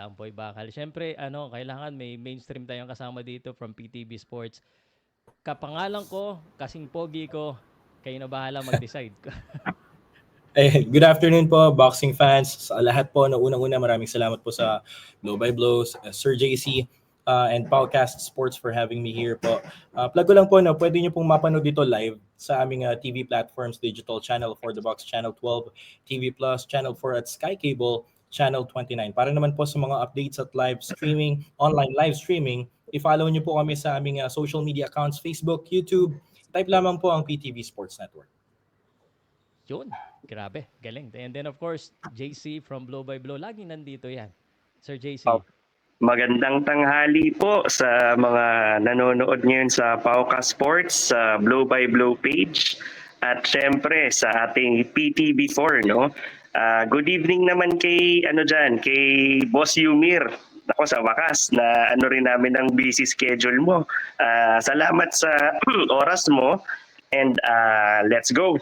Kampoy Bakal. Siyempre, kailangan may mainstream tayong kasama dito from PTB Sports. Kapangalan ko, kasing pogi ko, kayo na bahala mag-decide. Good afternoon po, boxing fans. Sa lahat po, unang-una maraming salamat po sa Blow by Blows, Sir JC, and Powcast Sports for having me here po. Plug ko lang po, no, pwede nyo pong mapanood dito live sa aming TV platforms, digital channel for the Box, Channel 12, TV Plus, Channel 4 at Sky Cable, Channel 29. Para naman po sa mga updates at live streaming, online live streaming, i-follow nyo po kami sa aming social media accounts, Facebook, YouTube. Type lamang po ang PTV Sports Network. Yun, grabe, galing. And then of course, JC from Blow by Blow, laging nandito yan. Sir JC. Magandang tanghali po sa mga nanonood ngayon sa Pauka Sports, sa Blow by Blow page, at syempre sa ating PTB4, no? Good evening naman kay kay Boss Yumir. Ako sa wakas na rin namin ang busy schedule mo. Salamat sa oras mo and let's go.